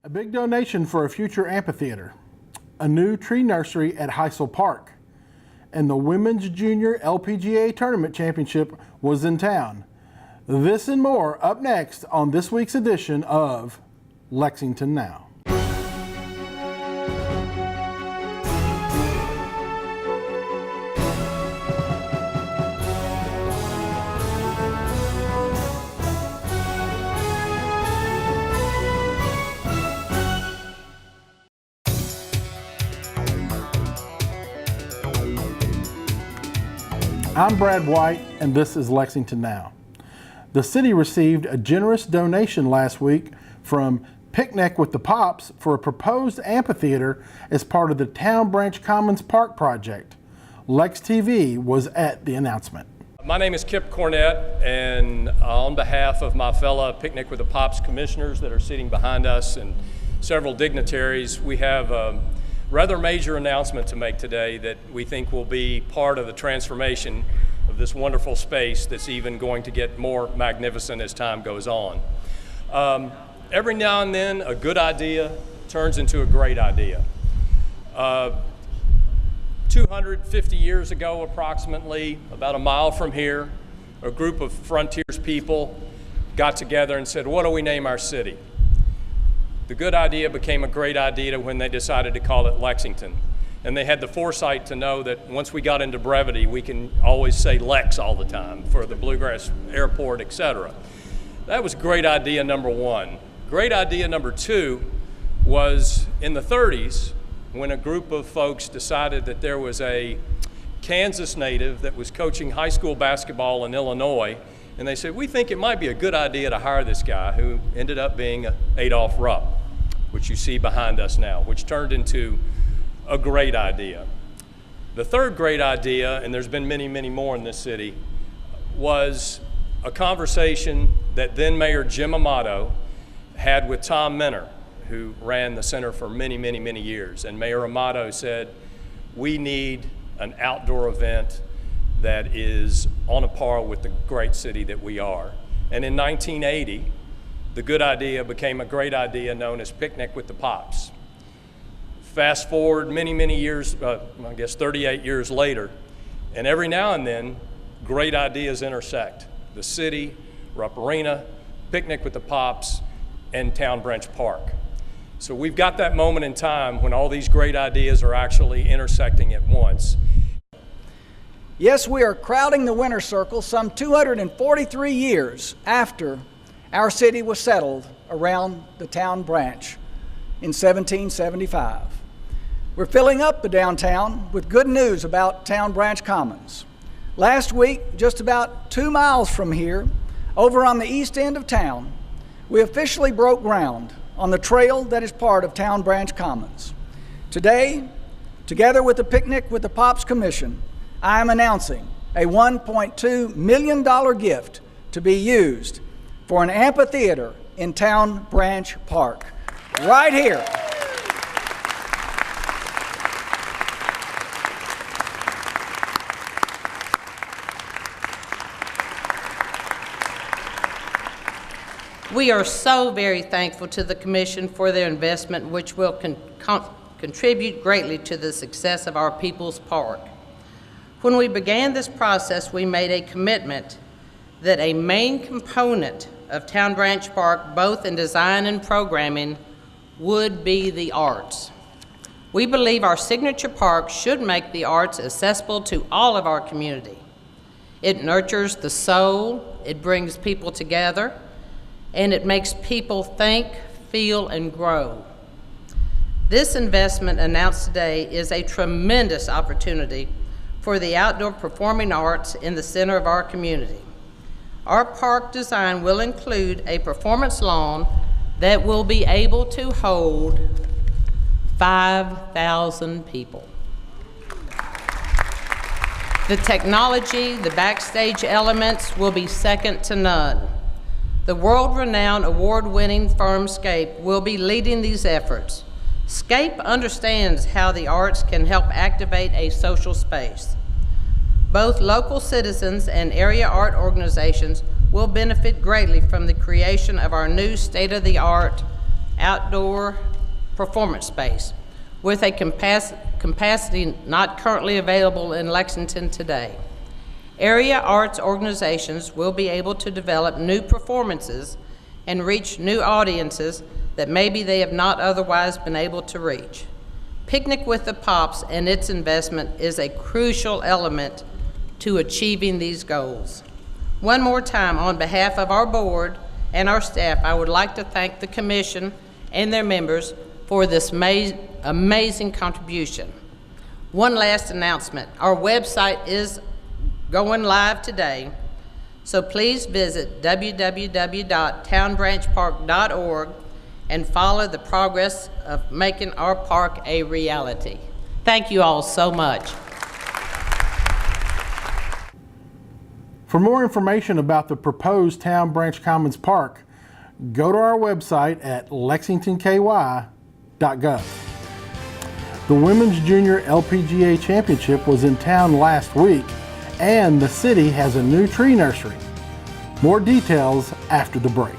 A big donation for a future amphitheater, a new tree nursery at Heisel Park, and the Women's Junior LPGA Tournament Championship was in town. This and more up next on this week's edition of Lexington Now. I'm Brad White, and this is Lexington Now. The city received a generous donation last week from Picnic with the Pops for a proposed amphitheater as part of the Town Branch Commons Park project. Lex TV was at the announcement. My name is Kip Cornett, and on behalf of my fellow Picnic with the Pops commissioners that are sitting behind us and several dignitaries, we have a rather major announcement to make today that we think will be part of the transformation of this wonderful space that's even going to get more magnificent as time goes on. Every now and then, a good idea turns into a great idea. 250 years ago, approximately, about a mile from here, a group of frontiers people got together and said, what do we name our city? The good idea became a great idea when they decided to call it Lexington. And they had the foresight to know that once we got into brevity, we can always say Lex all the time for the Bluegrass Airport, etc. That was great idea number one. Great idea number two was in the 30s when a group of folks decided that there was a Kansas native that was coaching high school basketball in Illinois, and they said, we think it might be a good idea to hire this guy, who ended up being Adolph Rupp, which you see behind us now, which turned into a great idea. The third great idea, and there's been many, many more in this city, was a conversation that then Mayor Jim Amato had with Tom Menner, who ran the center for many, many, many years. And Mayor Amato said, we need an outdoor event that is on a par with the great city that we are. And in 1980, the good idea became a great idea known as Picnic with the Pops. Fast forward many, many years, I guess 38 years later, and every now and then, great ideas intersect. The city, Rupp Arena, Picnic with the Pops, and Town Branch Park. So we've got that moment in time when all these great ideas are actually intersecting at once. Yes, we are crowding the winter circle some 243 years after our city was settled around the Town Branch in 1775. We're filling up the downtown with good news about Town Branch Commons. Last week, just about 2 miles from here, over on the east end of town, we officially broke ground on the trail that is part of Town Branch Commons. Today, together with the Picnic with the Pops Commission, I am announcing a $1.2 million gift to be used for an amphitheater in Town Branch Park, right here. We are so very thankful to the Commission for their investment, which will contribute greatly to the success of our People's Park. When we began this process, we made a commitment that a main component of Town Branch Park, both in design and programming, would be the arts. We believe our signature park should make the arts accessible to all of our community. It nurtures the soul, it brings people together, and it makes people think, feel, and grow. This investment announced today is a tremendous opportunity for the outdoor performing arts in the center of our community. Our park design will include a performance lawn that will be able to hold 5,000 people. The technology, the backstage elements will be second to none. The world-renowned award-winning firm Scape will be leading these efforts. Scape understands how the arts can help activate a social space. Both local citizens and area art organizations will benefit greatly from the creation of our new state-of-the-art outdoor performance space with a capacity not currently available in Lexington today. Area arts organizations will be able to develop new performances and reach new audiences that maybe they have not otherwise been able to reach. Picnic with the Pops and its investment is a crucial element to achieving these goals. One more time, on behalf of our board and our staff, I would like to thank the commission and their members for this amazing contribution. One last announcement. Our website is going live today, so please visit www.townbranchpark.org and follow the progress of making our park a reality. Thank you all so much. For more information about the proposed Town Branch Commons Park, go to our website at lexingtonky.gov. The Women's Junior LPGA Championship was in town last week, and the city has a new tree nursery. More details after the break.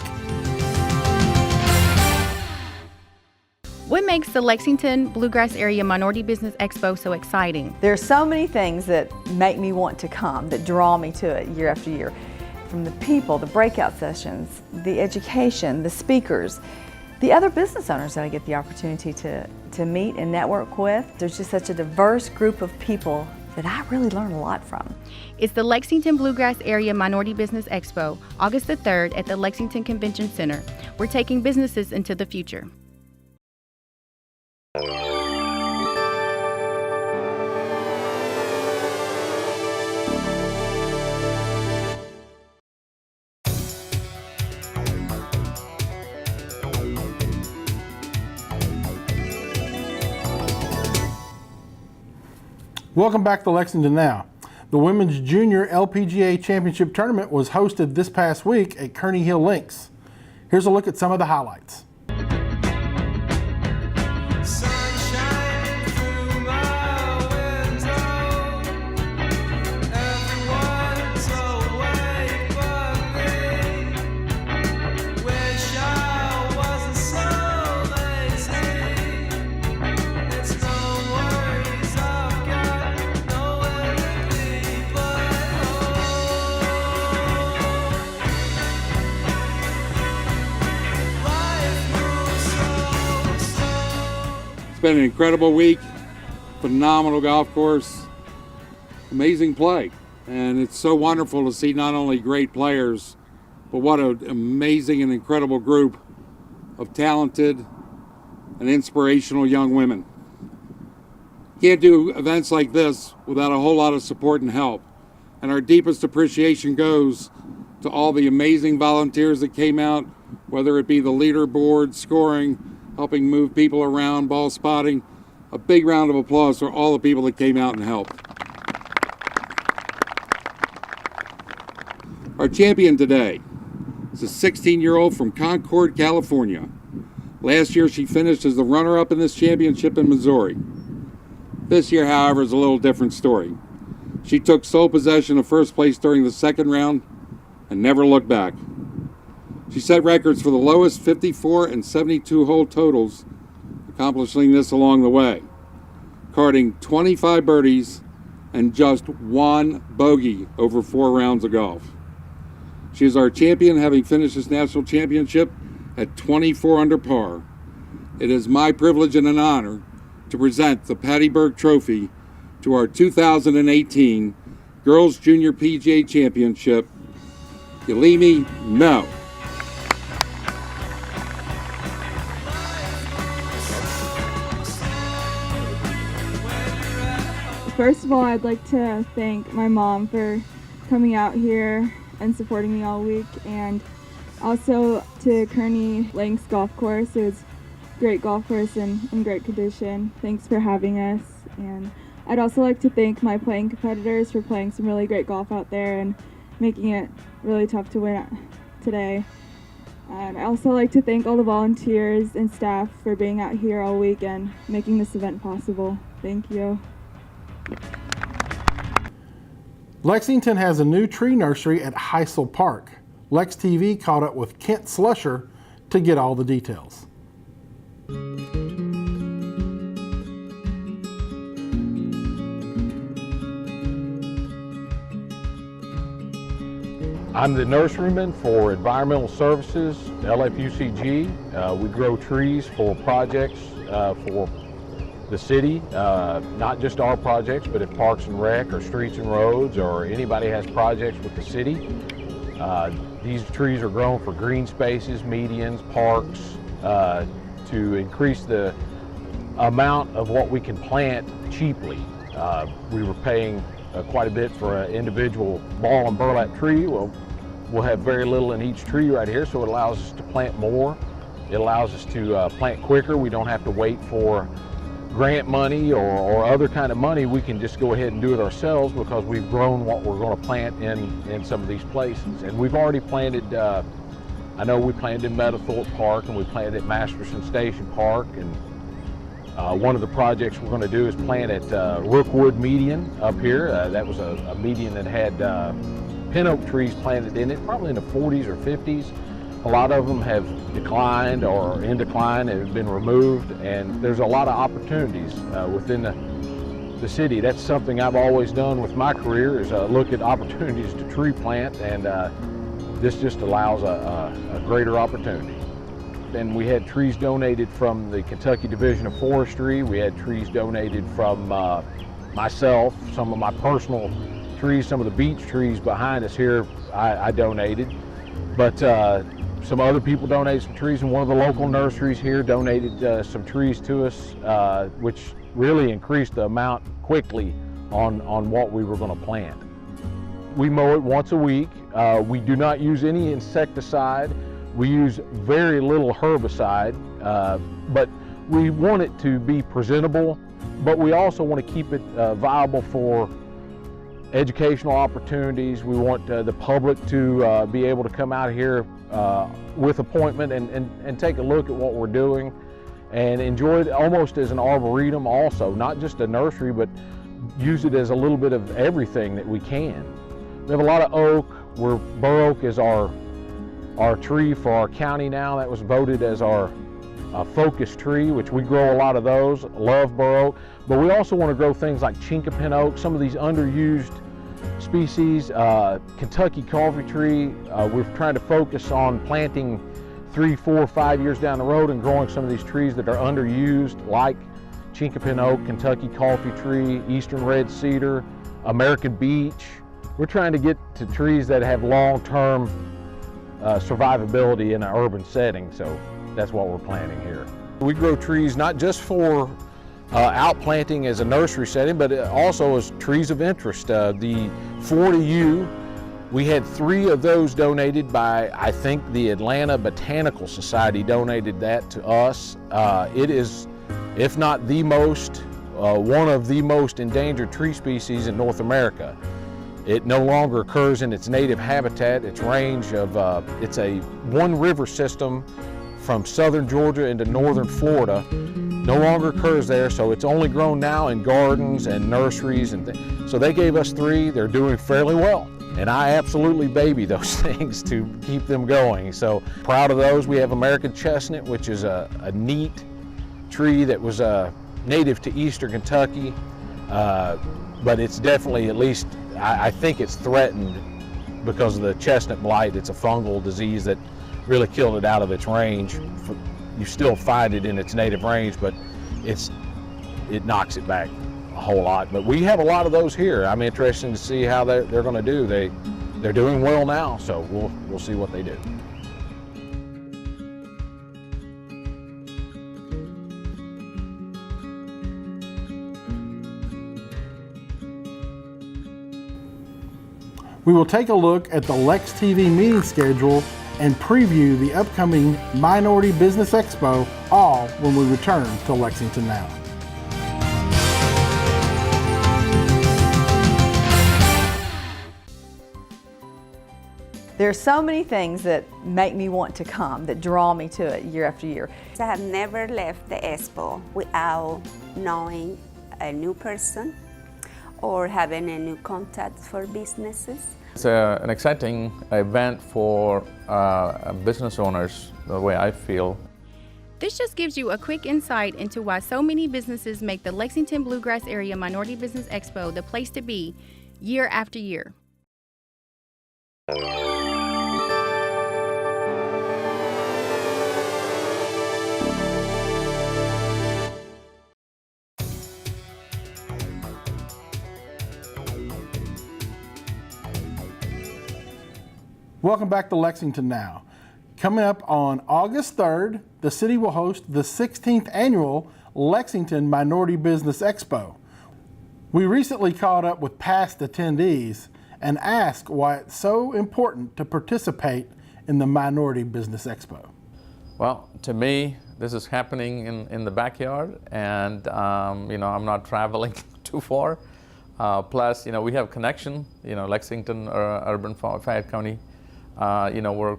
What makes the Lexington Bluegrass Area Minority Business Expo so exciting? There are so many things that make me want to come, that draw me to it year after year. From the people, the breakout sessions, the education, the speakers, the other business owners that I get the opportunity to meet and network with. There's just such a diverse group of people that I really learn a lot from. It's the Lexington Bluegrass Area Minority Business Expo, August the 3rd at the Lexington Convention Center. We're taking businesses into the future. Welcome back to Lexington Now. The Women's Junior LPGA Championship Tournament was hosted this past week at Kearney Hill Links. Here's a look at some of the highlights. It's been an incredible week, phenomenal golf course, amazing play. And it's so wonderful to see not only great players, but what an amazing and incredible group of talented and inspirational young women. Can't do events like this without a whole lot of support and help. And our deepest appreciation goes to all the amazing volunteers that came out, whether it be the leaderboard, scoring, helping move people around, ball spotting. A big round of applause for all the people that came out and helped. Our champion today is a 16-year-old from Concord, California. Last year she finished as the runner-up in this championship in Missouri. This year, however, is a little different story. She took sole possession of first place during the second round and never looked back. She set records for the lowest 54 and 72 hole totals, accomplishing this along the way, carding 25 birdies and just one bogey over 4 rounds of golf. She is our champion, having finished this national championship at 24 under par. It is my privilege and an honor to present the Patty Burke Trophy to our 2018 Girls Junior PGA Championship. Yalimi, no. First of all, I'd like to thank my mom for coming out here and supporting me all week, and also to Kearney Links Golf Course. It was a great golf course and in great condition. Thanks for having us. And I'd also like to thank my playing competitors for playing some really great golf out there and making it really tough to win today. And I also like to thank all the volunteers and staff for being out here all week and making this event possible. Thank you. Lexington has a new tree nursery at Heisel Park. Lex TV caught up with Kent Slusher to get all the details. I'm the nurseryman for Environmental Services, LFUCG. We grow trees for projects for the city, not just our projects, but if Parks and Rec or Streets and Roads or anybody has projects with the city. These trees are grown for green spaces, medians, parks, to increase the amount of what we can plant cheaply. We were paying quite a bit for an individual ball and burlap tree. Well, we'll have very little in each tree right here, so it allows us to plant more. It allows us to plant quicker. We don't have to wait for grant money or other kind of money. We can just go ahead and do it ourselves because we've grown what we're going to plant in some of these places. And we've already planted, I know we planted in Meadowthorpe Park and we planted at Masterson Station Park, and one of the projects we're going to do is plant at Rookwood Median up here. That was a median that had pin oak trees planted in it, probably in the 40s or 50s. A lot of them have declined or in decline and have been removed, and there's a lot of opportunities within the city. That's something I've always done with my career, is look at opportunities to tree plant, and this just allows a greater opportunity. And we had trees donated from the Kentucky Division of Forestry. We had trees donated from myself, some of my personal trees, some of the beech trees behind us here I donated. But some other people donated some trees, and one of the local nurseries here donated some trees to us, which really increased the amount quickly on what we were going to plant. We mow it once a week. We do not use any insecticide. We use very little herbicide, but we want it to be presentable, but we also want to keep it viable for educational opportunities. We want the public to be able to come out here with appointment and take a look at what we're doing and enjoy it almost as an arboretum also, not just a nursery, but use it as a little bit of everything that we can. We have a lot of oak. Bur oak is our tree for our county now. That was voted as our focus tree, which we grow a lot of those. Love bur oak, but we also want to grow things like chinkapin oak, some of these underused species. Kentucky coffee tree, we're trying to focus on planting 3, 4, 5 years down the road and growing some of these trees that are underused, like chinkapin oak, Kentucky coffee tree, eastern red cedar, American beech. We're trying to get to trees that have long-term survivability in an urban setting, so that's what we're planting here. We grow trees not just for outplanting as a nursery setting, but also as trees of interest. The Florida we had 3 of those donated by, I think, the Atlanta Botanical Society donated that to us. It is, if not the most, one of the most endangered tree species in North America. It no longer occurs in its native habitat. Its range of, it's a one river system from southern Georgia into northern Florida. No longer occurs there, so it's only grown now in gardens and nurseries and things. So they gave us 3. They're doing fairly well, and I absolutely baby those things to keep them going. So proud of those. We have American chestnut, which is a neat tree that was native to eastern Kentucky, but it's definitely, at least I think it's threatened because of the chestnut blight. It's a fungal disease that really killed it out of its range. You still find it in its native range, but it knocks it back a whole lot. But we have a lot of those here. I'm interested to see how they're going to do. They're doing well now, so we'll see what they do. We will take a look at the Lex TV meeting schedule and preview the upcoming Minority Business Expo, all when we return to Lexington Now. There are so many things that make me want to come, that draw me to it year after year. I have never left the expo without knowing a new person or having a new contact for businesses. It's an exciting event for business owners, the way I feel. This just gives you a quick insight into why so many businesses make the Lexington Bluegrass Area Minority Business Expo the place to be year after year. Welcome back to Lexington Now. Coming up on August 3rd, the city will host the 16th annual Lexington Minority Business Expo. We recently caught up with past attendees and asked why it's so important to participate in the Minority Business Expo. Well, to me, this is happening in the backyard, and I'm not traveling too far. Plus, we have connection. Lexington, Urban Fayette County. We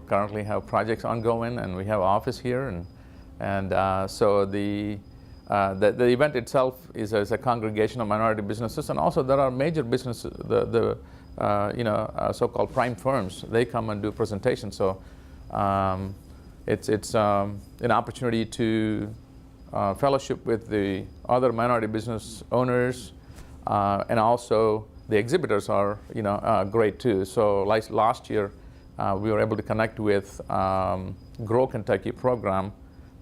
currently have projects ongoing, and we have office here, so the event itself is a congregation of minority businesses, and also there are major businesses, so-called prime firms. They come and do presentations. So it's an opportunity to fellowship with the other minority business owners, and also the exhibitors are great too. So like last year, we were able to connect with Grow Kentucky program.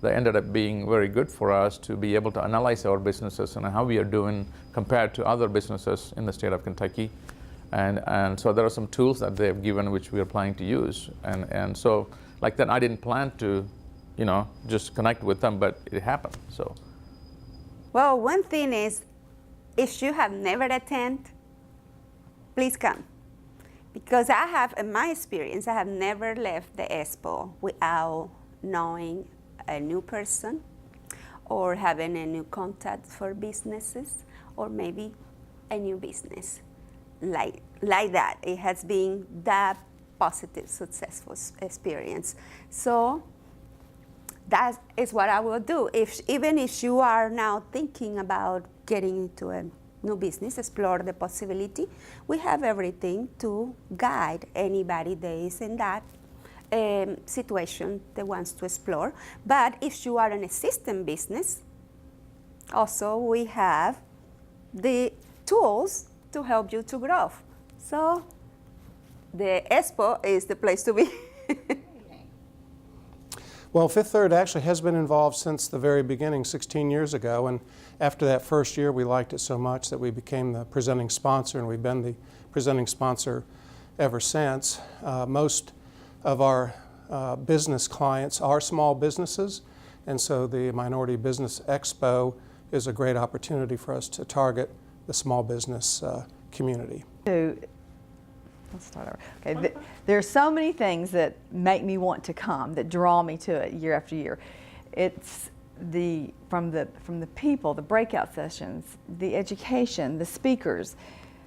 That ended up being very good for us to be able to analyze our businesses and how we are doing compared to other businesses in the state of Kentucky. And so there are some tools that they've given which we are planning to use. And so like that, I didn't plan to, just connect with them, but it happened. So. Well, one thing is, if you have never attended, please come. Because in my experience, I have never left the expo without knowing a new person or having a new contact for businesses, or maybe a new business. Like that. It has been that positive, successful experience. So that is what I will do. Even if you are now thinking about getting into a new business, explore the possibility. We have everything to guide anybody that is in that situation that wants to explore. But if you are an existing business, also we have the tools to help you to grow. So the expo is the place to be. Well, Fifth Third actually has been involved since the very beginning, 16 years ago, and after that first year we liked it so much that we became the presenting sponsor, and we've been the presenting sponsor ever since. Most of our business clients are small businesses, and so the Minority Business Expo is a great opportunity for us to target the small business community. Let's start over. Okay, there are so many things that make me want to come, that draw me to it year after year. It's from the people, the breakout sessions, the education, the speakers,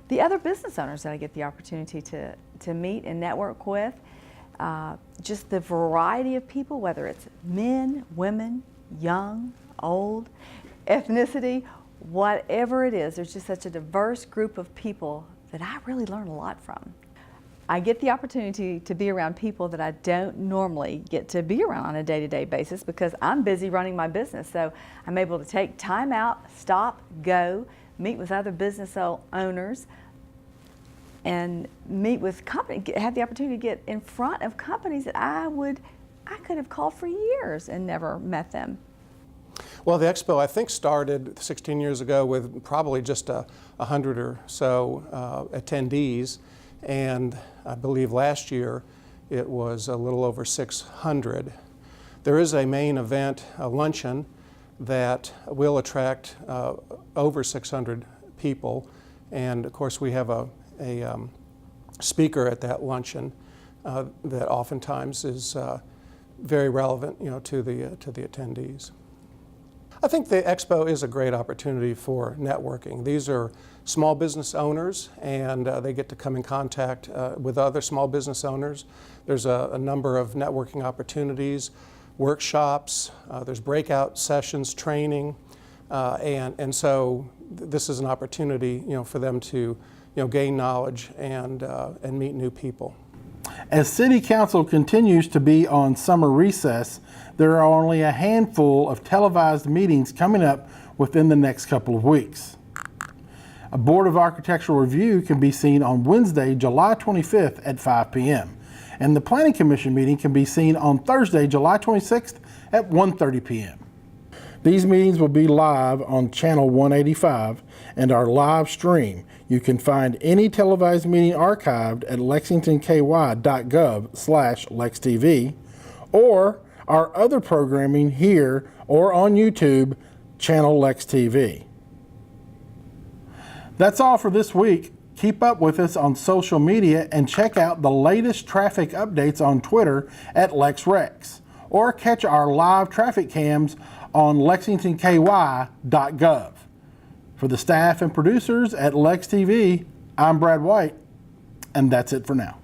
the other business owners that I get the opportunity to meet and network with, just the variety of people, whether it's men, women, young, old, ethnicity, whatever it is. There's just such a diverse group of people that I really learn a lot from. I get the opportunity to be around people that I don't normally get to be around on a day-to-day basis because I'm busy running my business. So I'm able to take time out, stop, go, meet with other business owners, and meet with have the opportunity to get in front of companies that I could have called for years and never met them. Well, the expo, I think, started 16 years ago with probably just 100 or so attendees, and I believe last year it was a little over 600. There is a main event, a luncheon, that will attract over 600 people, and of course we have a speaker at that luncheon that oftentimes is very relevant, to the attendees. I think the expo is a great opportunity for networking. These are small business owners, and they get to come in contact with other small business owners. There's a number of networking opportunities, workshops, there's breakout sessions, training, and so this is an opportunity, for them to, gain knowledge and meet new people. As City Council continues to be on summer recess, there are only a handful of televised meetings coming up within the next couple of weeks. A Board of Architectural Review can be seen on Wednesday, July 25th at 5 p.m. And the Planning Commission meeting can be seen on Thursday, July 26th at 1:30 p.m. These meetings will be live on channel 185 and our live stream. You can find any televised meeting archived at lexingtonky.gov/LexTV or our other programming here or on YouTube, channel LexTV. That's all for this week. Keep up with us on social media and check out the latest traffic updates on Twitter at LexRex, or catch our live traffic cams on lexingtonky.gov. For the staff and producers at LexTV, I'm Brad White, and that's it for now.